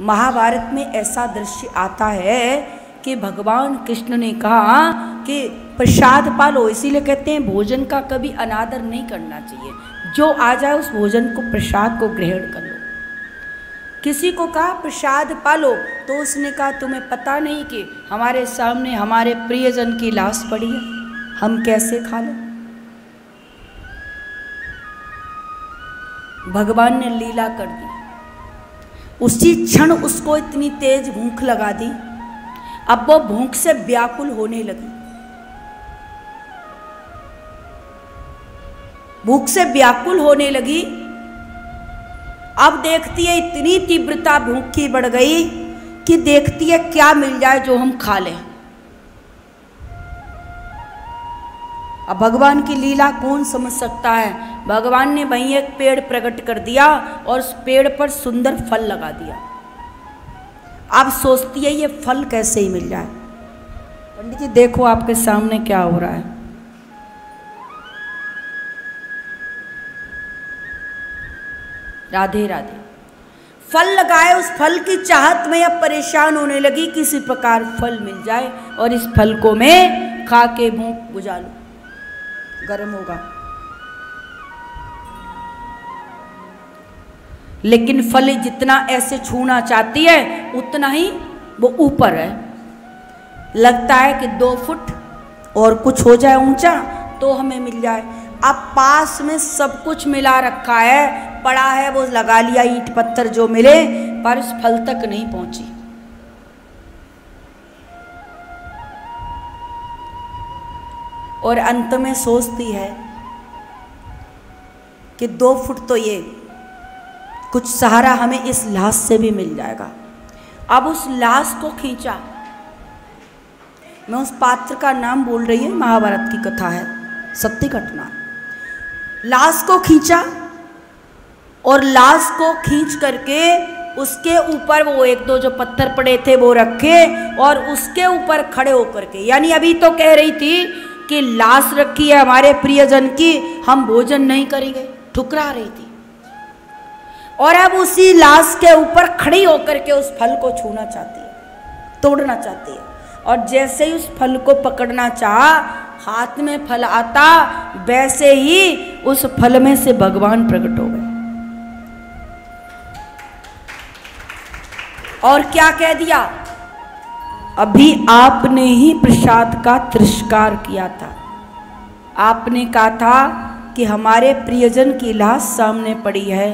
महाभारत में ऐसा दृश्य आता है कि भगवान कृष्ण ने कहा कि प्रसाद पालो, इसीलिए कहते हैं भोजन का कभी अनादर नहीं करना चाहिए। जो आ जाए उस भोजन को, प्रसाद को ग्रहण कर लो। किसी को कहा प्रसाद पालो, तो उसने कहा तुम्हें पता नहीं कि हमारे सामने हमारे प्रियजन की लाश पड़ी है, हम कैसे खा लें। भगवान ने लीला कर दी, उसी क्षण उसको इतनी तेज भूख लगा दी, अब वो भूख से व्याकुल होने लगी। भूख से व्याकुल होने लगी। अब देखती है इतनी तीव्रता भूख की बढ़ गई कि देखती है क्या मिल जाए जो हम खा लें। अब भगवान की लीला कौन समझ सकता है। भगवान ने वहीं एक पेड़ प्रकट कर दिया और उस पेड़ पर सुंदर फल लगा दिया। अब सोचती है ये फल कैसे ही मिल जाए। पंडित जी देखो आपके सामने क्या हो रहा है। राधे राधे। फल लगाए, उस फल की चाहत में अब परेशान होने लगी, किसी प्रकार फल मिल जाए और इस फल को मैं खा के भूख बुझा लूं, गर्म होगा। लेकिन फल जितना ऐसे छूना चाहती है उतना ही वो ऊपर है। लगता है कि 2 फुट और कुछ हो जाए ऊंचा तो हमें मिल जाए। अब पास में सब कुछ मिला रखा है, पड़ा है, वो लगा लिया ईंट पत्थर जो मिले, पर उस फल तक नहीं पहुंची। और अंत में सोचती है कि 2 फुट तो ये कुछ सहारा हमें इस लाश से भी मिल जाएगा। अब उस लाश को खींचा, मैं उस पात्र का नाम बोल रही हूं, महाभारत की कथा है, सत्य घटना। लाश को खींचा और लाश को खींच करके उसके ऊपर वो 1-2 जो पत्थर पड़े थे वो रखे और उसके ऊपर खड़े होकर के, यानी अभी तो कह रही थी कि लाश रखी है हमारे प्रियजन की, हम भोजन नहीं करेंगे, ठुकरा रही थी। और अब उसी लाश के ऊपर खड़ी होकर के उस फल को छूना चाहती है, तोड़ना चाहती है। और जैसे ही उस फल को पकड़ना चाहा, हाथ में फल आता, वैसे ही उस फल में से भगवान प्रकट हो गए। और क्या कह दिया, अभी आपने ही प्रसाद का तिरस्कार किया था। आपने कहा था कि हमारे प्रियजन की लाश सामने पड़ी है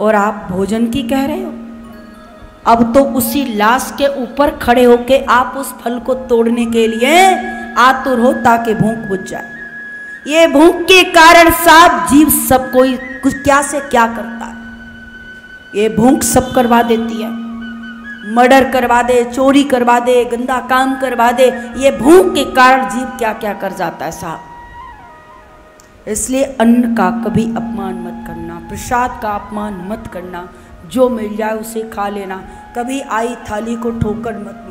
और आप भोजन की कह रहे हो। अब तो उसी लाश के ऊपर खड़े होके आप उस फल को तोड़ने के लिए आतुर हो ताकि भूख बुझ जाए। ये भूख के कारण सब जीव सब कोई कुछ क्या से क्या करता है। ये भूख सब करवा देती है, मर्डर करवा दे, चोरी करवा दे, गंदा काम करवा दे। ये भूख के कारण जीव क्या क्या कर जाता है साहब। इसलिए अन्न का कभी अपमान मत करना, प्रसाद का अपमान मत करना, जो मिल जाए उसे खा लेना। कभी आई थाली को ठोकर मत